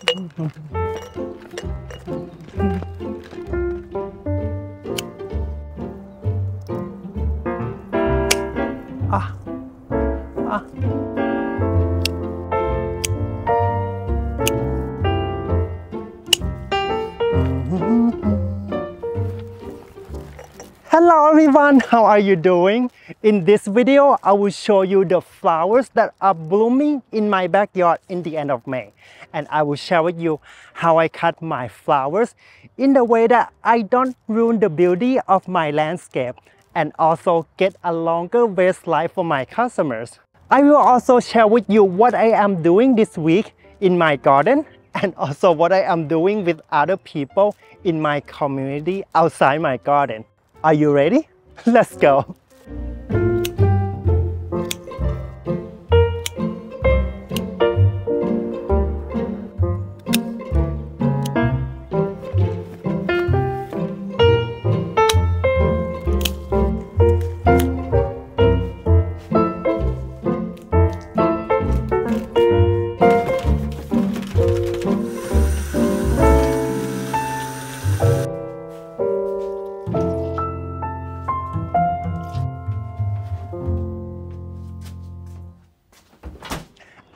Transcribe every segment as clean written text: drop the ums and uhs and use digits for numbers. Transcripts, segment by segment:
Ah, ah. Hello everyone, how are you doing? In this video, I will show you the flowers that are blooming in my backyard in the end of May. And I will share with you how I cut my flowers in the way that I don't ruin the beauty of my landscape and also get a longer vase life for my customers. I will also share with you what I am doing this week in my garden and also what I am doing with other people in my community outside my garden. Are you ready? Let's go!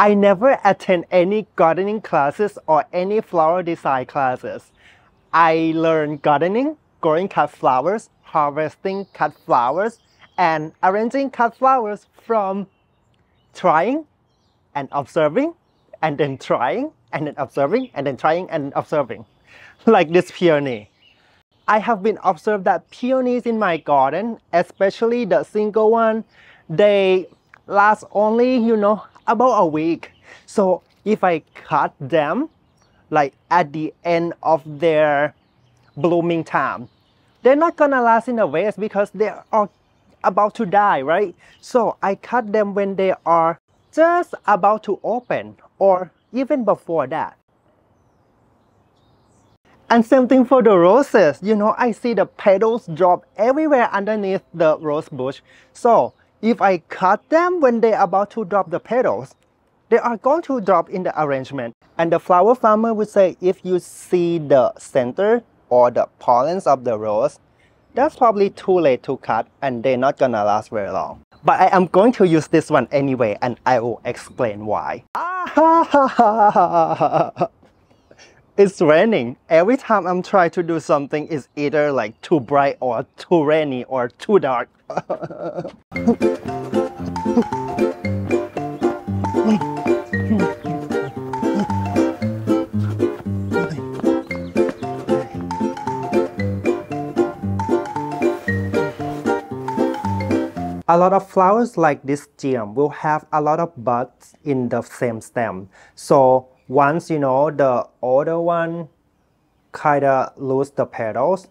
I never attend any gardening classes or any flower design classes. I learned gardening, growing cut flowers, harvesting cut flowers, and arranging cut flowers from trying and observing, and then trying, and then observing, and then trying and observing. Like this peony. I have been observed that peonies in my garden, especially the single one, they last only, about a week. So if I cut them like at the end of their blooming time, they're not gonna last in a vase because they are about to die, right? So I cut them when they are just about to open or even before that. And same thing for the roses. I see the petals drop everywhere underneath the rose bush. So if I cut them when they're about to drop the petals, they are going to drop in the arrangement. And the flower farmer would say if you see the center or the pollens of the rose, that's probably too late to cut and they're not gonna last very long. But I am going to use this one anyway and I will explain why. It's raining. Every time I'm trying to do something, it's either like too bright or too rainy or too dark. A lot of flowers like this gem will have a lot of buds in the same stem. So once the older one kinda lose the petals,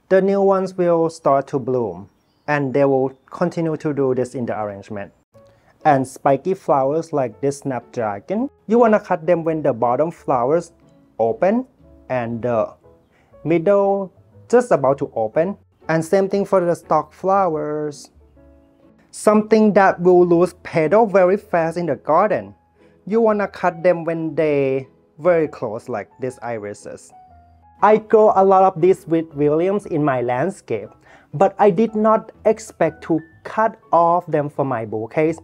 the new ones will start to bloom and they will continue to do this in the arrangement. And spiky flowers like this snapdragon, you wanna cut them when the bottom flowers open and the middle just about to open. And same thing for the stalk flowers. Something that will lose petal very fast in the garden. You wanna cut them when they very close like these irises. I grow a lot of these with Williams in my landscape, but I did not expect to cut off them for my bouquets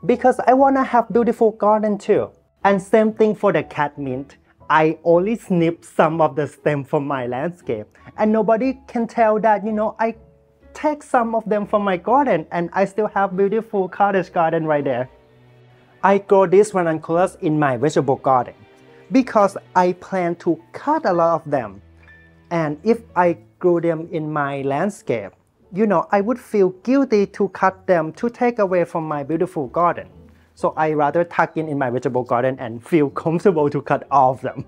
because I wanna have beautiful garden too. And same thing for the catmint. I only snip some of the stem from my landscape and nobody can tell that I take some of them from my garden and I still have beautiful cottage garden right there. I grow these ranunculus in my vegetable garden because I plan to cut a lot of them. And if I grew them in my landscape, I would feel guilty to cut them to take away from my beautiful garden. So I rather tuck in my vegetable garden and feel comfortable to cut all of them.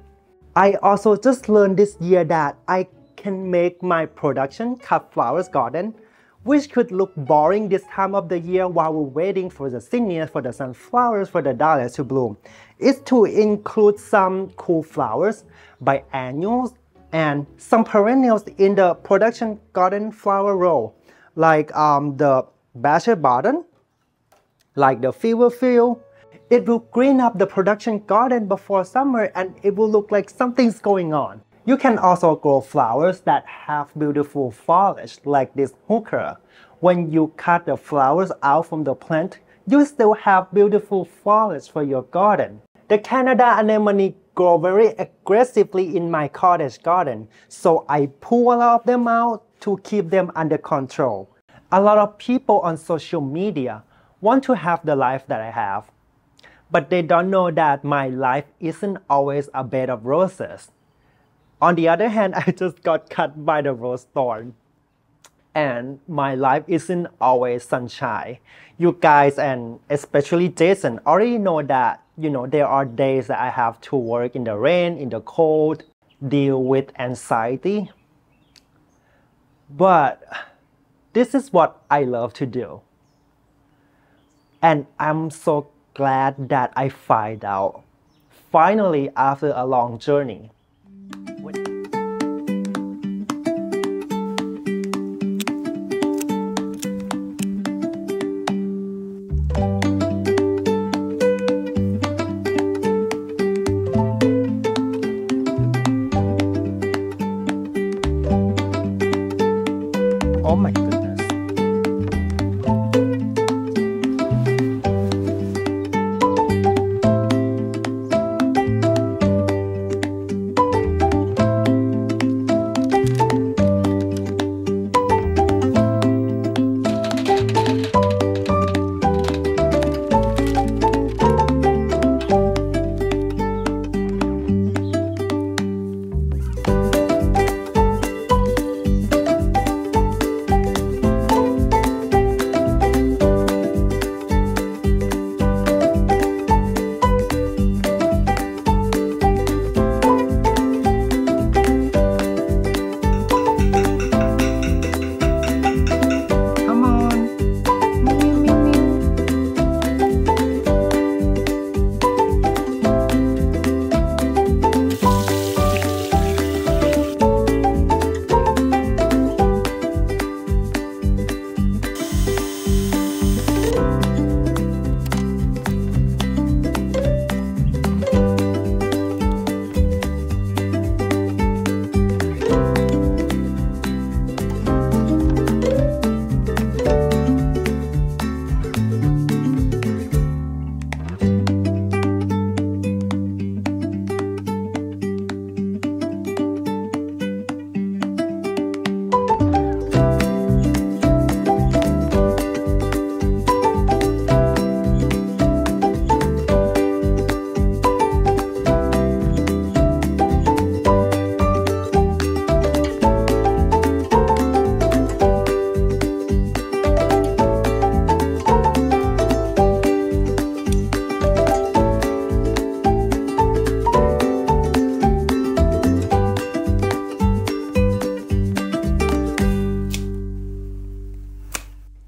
I also just learned this year that I can make my production cut flowers garden, which could look boring this time of the year while we're waiting for the zinnias, for the sunflowers, for the dahlias to bloom, is to include some cool flowers, biennials, and some perennials in the production garden flower row, like the basset button, like the feverfield, It will green up the production garden before summer and it will look like something's going on. You can also grow flowers that have beautiful foliage like this hooker. When you cut the flowers out from the plant, you still have beautiful foliage for your garden. The Canada anemone grow very aggressively in my cottage garden, so I pull a lot of them out to keep them under control. A lot of people on social media want to have the life that I have, but they don't know that my life isn't always a bed of roses. On the other hand, I just got cut by the rose thorn. And my life isn't always sunshine. You guys and especially Jason already know that, there are days that I have to work in the rain, in the cold, deal with anxiety. But this is what I love to do. And I'm so glad that I find out. Finally, after a long journey. Oh my goodness.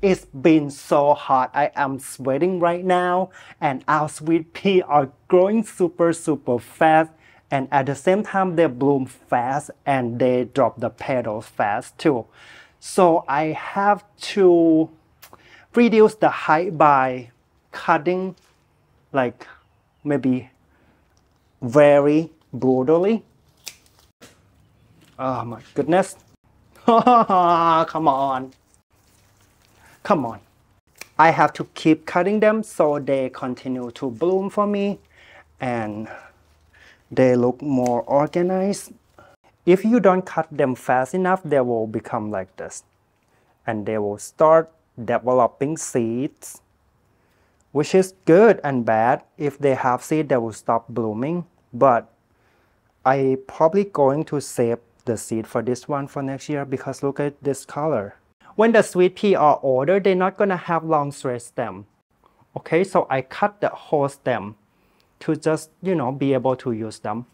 It's been so hot. I am sweating right now and our sweet pea are growing super fast, and at the same time they bloom fast and they drop the petals fast too. So I have to reduce the height by cutting like maybe very brutally. Oh my goodness. Come on. Come on. I have to keep cutting them so they continue to bloom for me and they look more organized. If you don't cut them fast enough, they will become like this. And they will start developing seeds, which is good and bad. If they have seed, they will stop blooming. But I probably going to save the seed for this one for next year because look at this color. When the sweet pea are older, they're not gonna have long straight stem. Okay, so I cut the whole stem to just, be able to use them.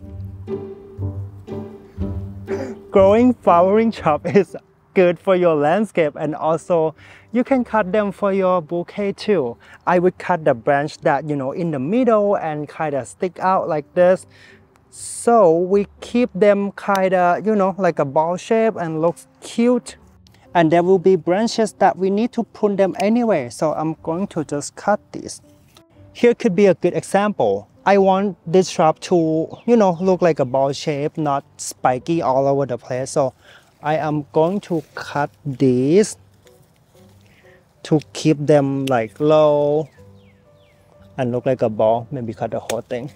Growing flowering shrub is good for your landscape, and also you can cut them for your bouquet too. I would cut the branch that, in the middle and kind of stick out like this. So we keep them kind of, like a ball shape and looks cute. And there will be branches that we need to prune them anyway. So I'm going to just cut these. Here could be a good example. I want this shrub to, look like a ball shape, not spiky all over the place. So I am going to cut these to keep them like low and look like a ball. Maybe cut the whole thing.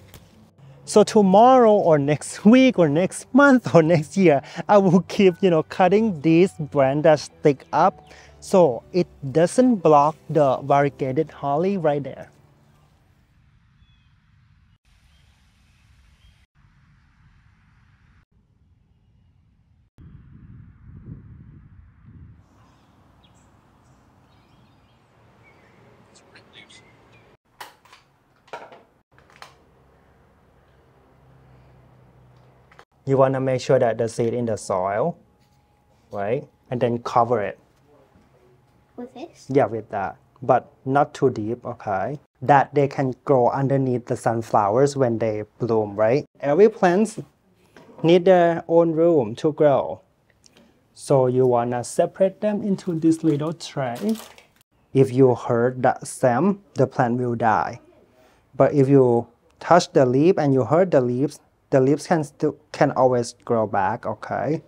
So tomorrow or next week or next month or next year, I will keep, cutting these branches that stick up so it doesn't block the variegated holly right there. You want to make sure that the seed in the soil, right? And then cover it. With this? Yeah, with that. But not too deep, okay? That they can grow underneath the sunflowers when they bloom, right? Every plant need their own room to grow. So you want to separate them into this little tray. If you hurt that stem, the plant will die. But if you touch the leaf and you hurt the leaves can always grow back, okay?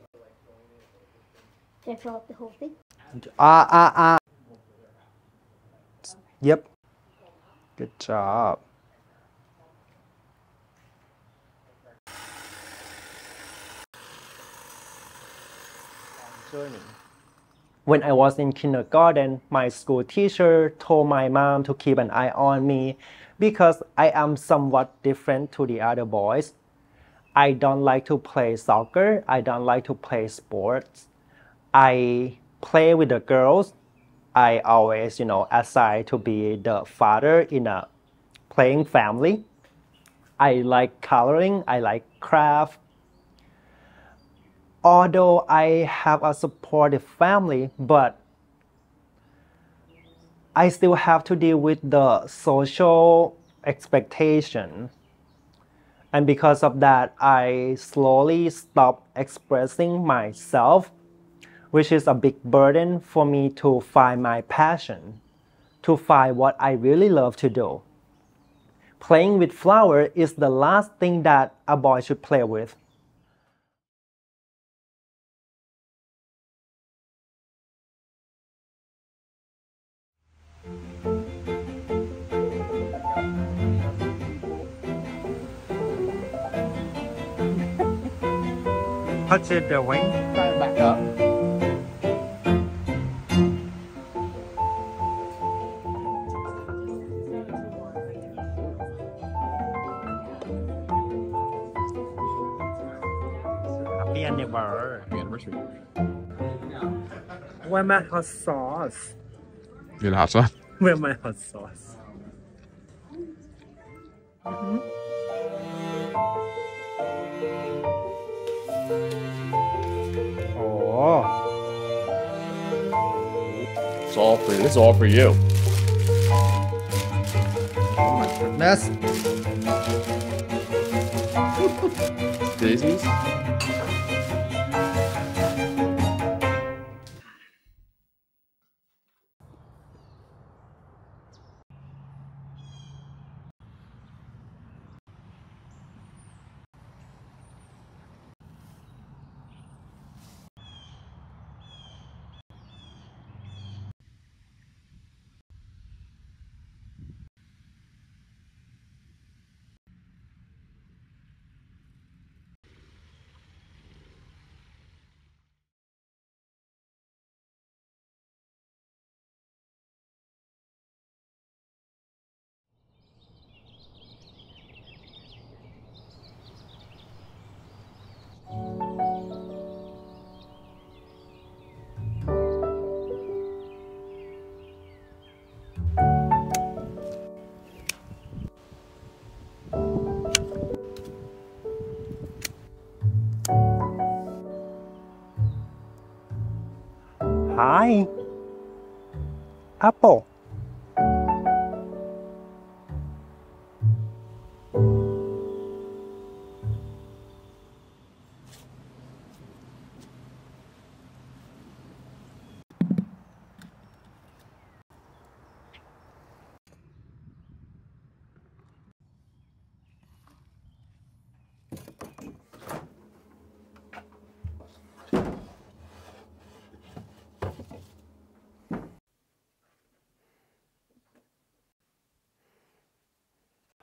Can I fill up the whole thing? Yep. Good job. When I was in kindergarten, my school teacher told my mom to keep an eye on me because I am somewhat different to the other boys. I don't like to play soccer. I don't like to play sports. I play with the girls. I always, assign to be the father in a playing family. I like coloring. I like craft. Although I have a supportive family, but I still have to deal with the social expectation. And because of that, I slowly stopped expressing myself, which is a big burden for me to find my passion, to find what I really love to do. Playing with flower is the last thing that a boy should play with. Touch it the wing. Try to back up. Happy anniversary. Happy anniversary. Where my hot sauce? You had a hot sauce? Where my hot sauce? Oh, It's all for you. This is all for you. oh my goodness. Daisies? Hi. Apple.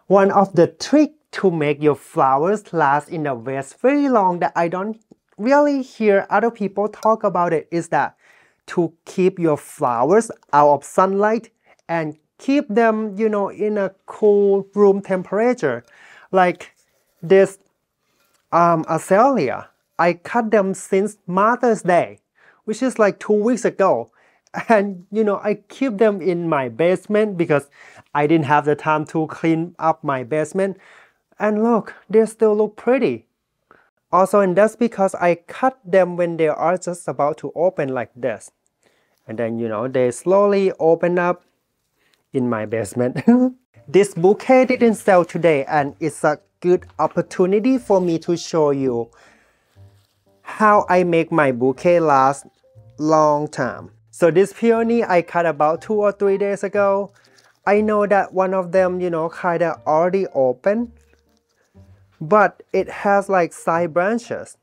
One of the tricks to make your flowers last in the vase very long that I don't really hear other people talk about it is that to keep your flowers out of sunlight and keep them, in a cool room temperature. Like this azalea, I cut them since Mother's Day, which is like 2 weeks ago. And I keep them in my basement because I didn't have the time to clean up my basement. And look, they still look pretty. Also, and that's because I cut them when they are just about to open like this. And then, they slowly open up in my basement. This bouquet didn't sell today, and it's a good opportunity for me to show you how I make my bouquet last long time. So this peony I cut about 2 or 3 days ago. I know that one of them, kinda already open, but it has like side branches.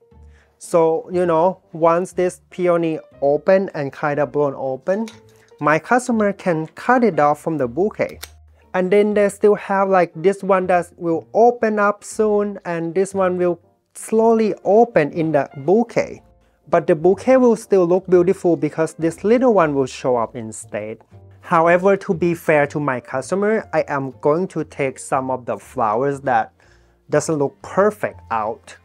So, once this peony open and kinda blown open, my customer can cut it off from the bouquet. And then they still have like this one that will open up soon, and this one will slowly open in the bouquet. But the bouquet will still look beautiful because this little one will show up instead. However, to be fair to my customer, I am going to take some of the flowers that doesn't look perfect out,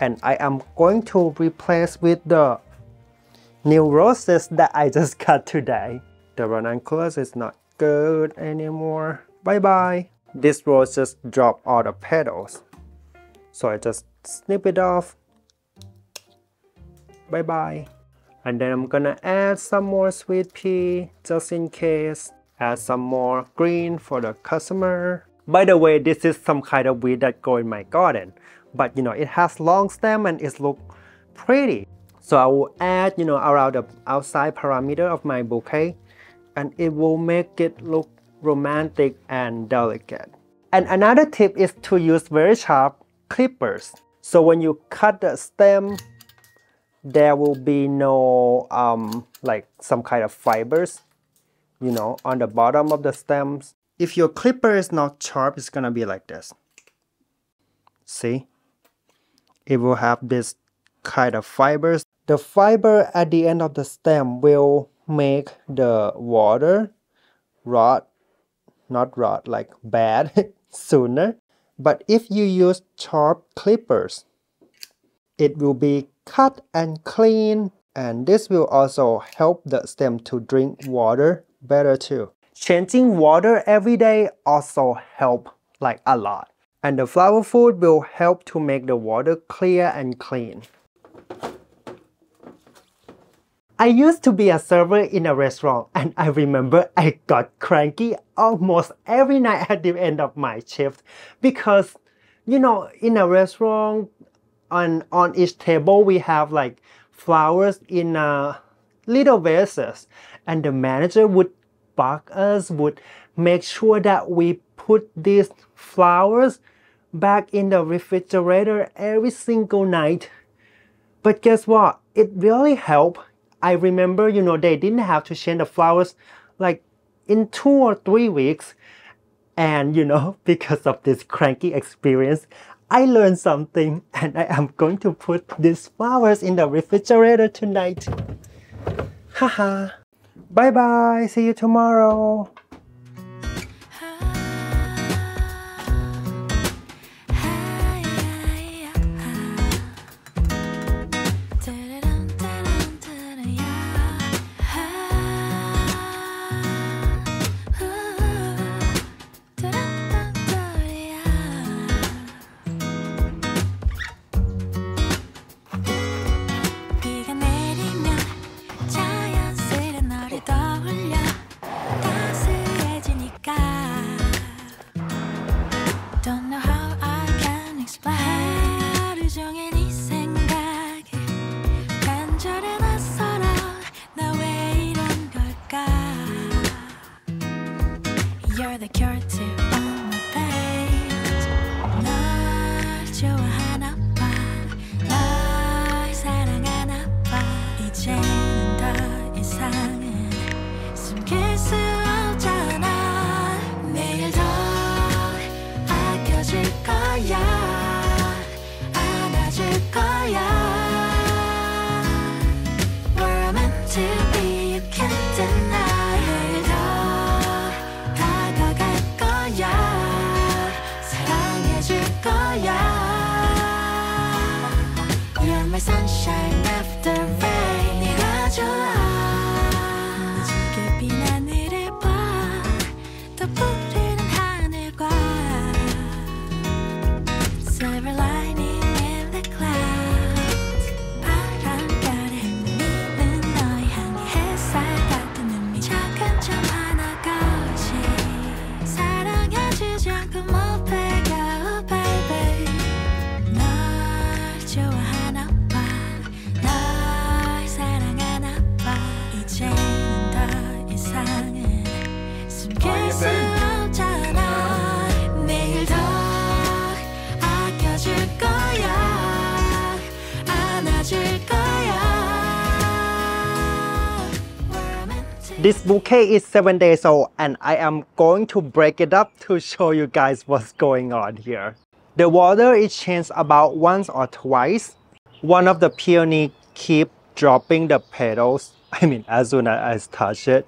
and I am going to replace with the new roses that I just cut today. The ranunculus is not good anymore. Bye bye. This rose just dropped all the petals, so I just snip it off. Bye bye. And then I'm gonna add some more sweet pea just in case. Add some more green for the customer. By the way, this is some kind of weed that go in my garden, but it has long stem and it looks pretty. So I will add around the outside perimeter of my bouquet, and it will make it look romantic and delicate. And another tip is to use very sharp clippers. So when you cut the stem, there will be no like some kind of fibers, on the bottom of the stems. If your clipper is not sharp, it's gonna be like this. See? It will have this kind of fibers. The fiber at the end of the stem will make the water like bad sooner. But if you use sharp clippers, it will be cut and clean, and this will also help the stem to drink water better too. Changing water every day also help like a lot, and the flower food will help to make the water clear and clean. I used to be a server in a restaurant, and I remember I got cranky almost every night at the end of my shift because in a restaurant, on each table we have like flowers in little vases, and the manager would bug us, would make sure that we put these flowers back in the refrigerator every single night. But guess what? It really helped. I remember, they didn't have to change the flowers like in 2 or 3 weeks. And because of this cranky experience, I learned something, and I am going to put these flowers in the refrigerator tonight. Haha. Bye bye. See you tomorrow. 비가 내리면 자연스레 너를 떠올려 따스한 sunshine after rain 네가 좋아 무지개 빈 하늘을 봐 떠오르는 하늘과 Silver lining in the clouds 바람결에 내미는 너의 향기 햇살 같은 눈빛 작은 점 하나같이 사랑해주지 않고 못 배겨 baby 널 좋아하나 봐 널 사랑하나 봐 이제는 더 이상은 숨길 수 없잖아 내일 더 아껴줄 거야 안아줄 거야 This bouquet is 7 days old and I am going to break it up to show you guys what's going on here. The water is changed about once or twice. One of the peony keep dropping the petals, as soon as I touch it.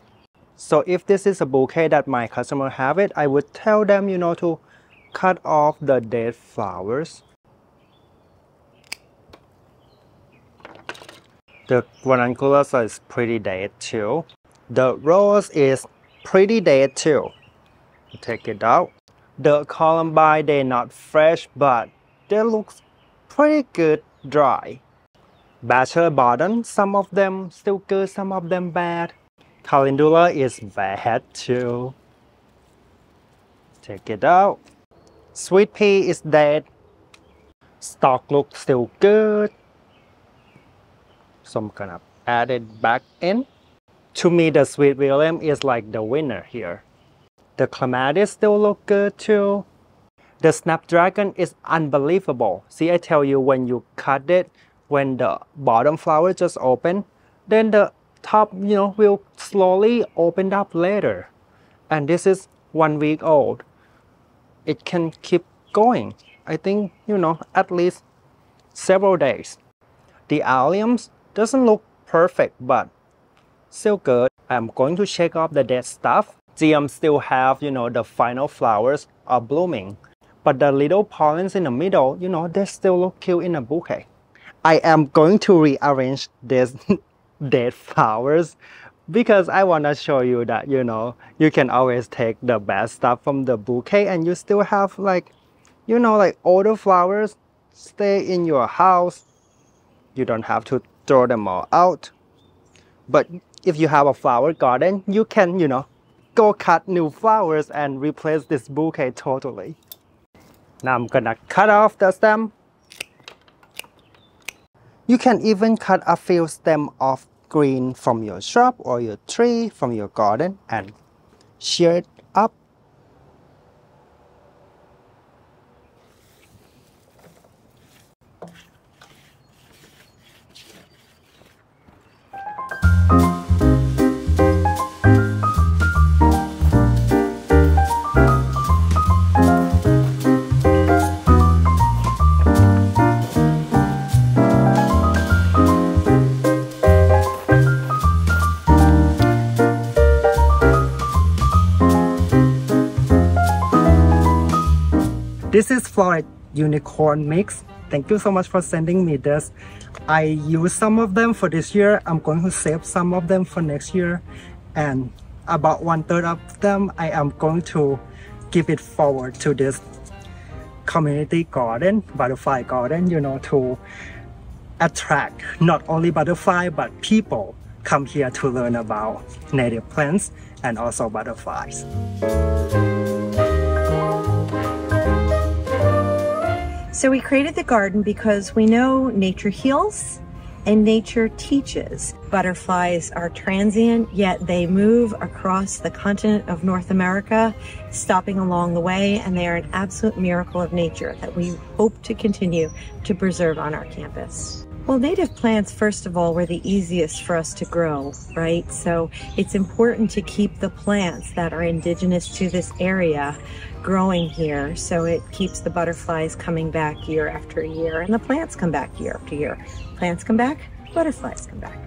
So if this is a bouquet that my customer have it, I would tell them, to cut off the dead flowers. The ranunculus is pretty dead too. The rose is pretty dead too. Take it out. The columbine, they're not fresh, but they look pretty good dry. Bachelor button, some of them still good, some of them bad. Calendula is bad too. Take it out. Sweet pea is dead. Stalk looks still good. So I'm gonna add it back in. To me, the Sweet William is like the winner here. The clematis still look good too. The snapdragon is unbelievable. See, I tell you, when you cut it, when the bottom flower just open, then the top, will slowly open up later. And this is 1 week old. It can keep going. I think, at least several days. The alliums doesn't look perfect, but still good. I'm going to shake off the dead stuff. GM still have, the final flowers are blooming. But the little pollens in the middle, they still look cute in a bouquet. I am going to rearrange these dead flowers because I want to show you that, you can always take the bad stuff from the bouquet and you still have like older flowers stay in your house. You don't have to throw them all out. But if you have a flower garden, you can, go cut new flowers and replace this bouquet totally. Now I'm gonna cut off the stem. You can even cut a few stems of green from your shrub or your tree from your garden and shear it up. This is Florid Unicorn Mix. Thank you so much for sending me this. I used some of them for this year. I'm going to save some of them for next year. And about 1/3 of them, I am going to give it forward to this community garden, butterfly garden, to attract not only butterfly, but people come here to learn about native plants and also butterflies. So we created the garden because we know nature heals and nature teaches. Butterflies are transient, yet they move across the continent of North America, stopping along the way, and they are an absolute miracle of nature that we hope to continue to preserve on our campus. Well, native plants, first of all, were the easiest for us to grow, right? So it's important to keep the plants that are indigenous to this area growing here, so it keeps the butterflies coming back year after year, and the plants come back year after year. Plants come back, butterflies come back.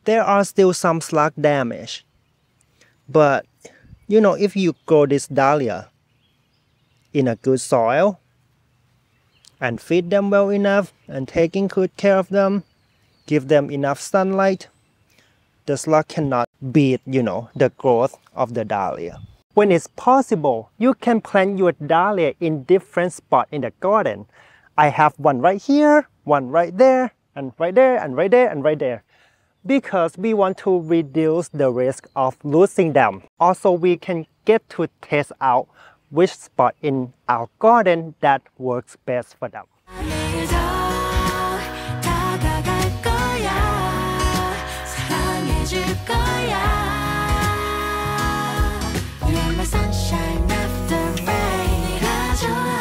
there are still some slug damage. But you know, if you grow this dahlia in a good soil and feed them well enough and taking good care of them, give them enough sunlight, the slug cannot beat, you know, the growth of the dahlia. When it's possible, you can plant your dahlia in different spots in the garden. I have one right here, one right there, and right there, and right there, and right there. Because we want to reduce the risk of losing them. Also, we can get to test out which spot in our garden that works best for them. 내일 더 다가갈 거야 사랑해줄 거야 You're my sunshine after rain 네가 좋아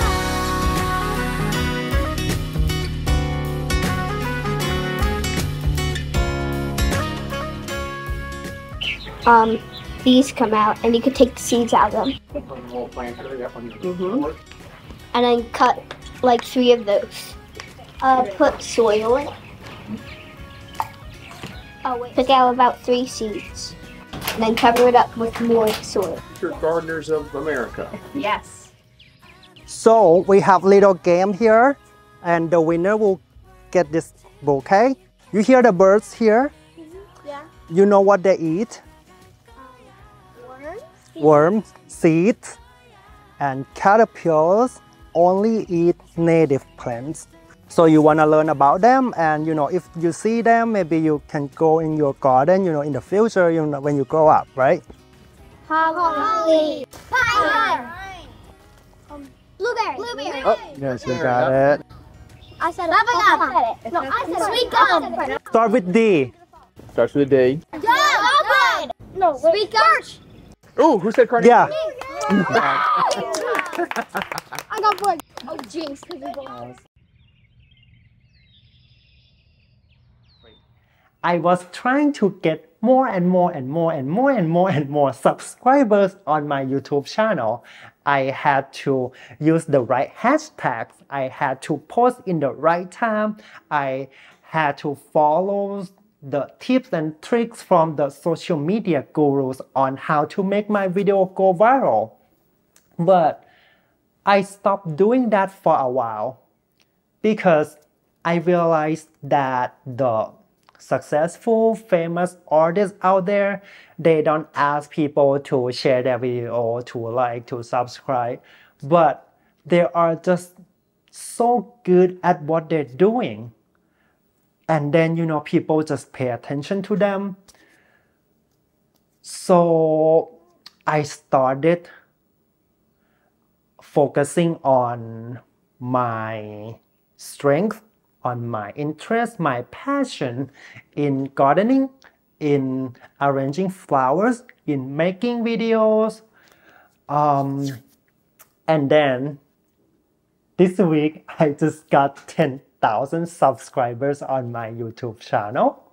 These come out, and you can take the seeds out of them. And then cut like 3 of those. Put soil in it. Oh wait. Pick out about 3 seeds. And then cover it up with more soil. You're gardeners of America. Yes. So we have little game here, and the winner will get this bouquet. You hear the birds here? Yeah. You know what they eat? Worms, seeds, and caterpillars only eat native plants. So you want to learn about them, and you know, if you see them, maybe you can go in your garden, you know, in the future, you know, when you grow up, right? Holly. Pine. Blueberry. Oh, yes, you got it. I said bubblegum. No, I said sweet gum. Start with D. Starts with a D. Gum. No, sweet gum. Oh, who said carnation? Yeah. I got one. Oh, jinx. I was trying to get more and more subscribers on my YouTube channel. I had to use the right hashtags. I had to post in the right time. I had to follow the tips and tricks from the social media gurus on how to make my video go viral. But I stopped doing that for a while because I realized that the successful, famous artists out there, they don't ask people to share their video, to like, to subscribe, but they are just so good at what they're doing. And then, you know, people just pay attention to them. So I started focusing on my strength, on my interest, my passion in gardening, in arranging flowers, in making videos. And then this week, I just got 10,000 subscribers on my YouTube channel,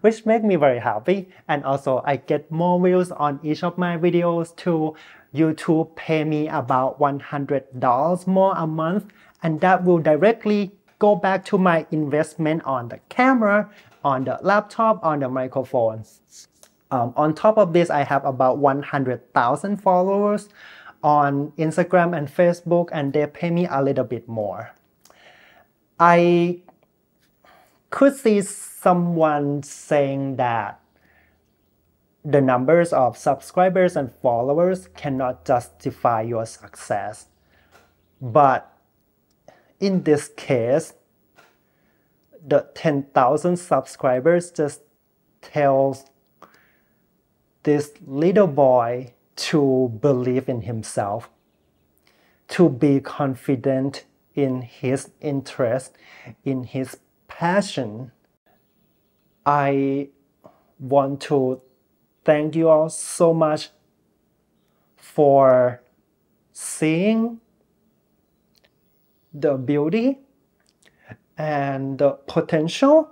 which made me very happy. And also, I get more views on each of my videos too. YouTube pay me about $100 more a month, and that will directly go back to my investment on the camera, on the laptop, on the microphone. On top of this, I have about 100,000 followers on Instagram and Facebook, and they pay me a little bit more. I could see someone saying that the numbers of subscribers and followers cannot justify your success. But in this case, the 10,000 subscribers just tells this little boy to believe in himself, to be confident in his interest, in his passion. I want to thank you all so much for seeing the beauty and the potential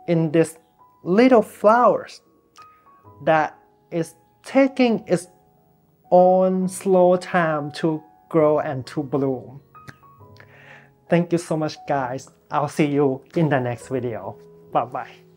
in these little flowers that is taking its own slow time to grow and to bloom. Thank you so much, guys. I'll see you in the next video. Bye-bye.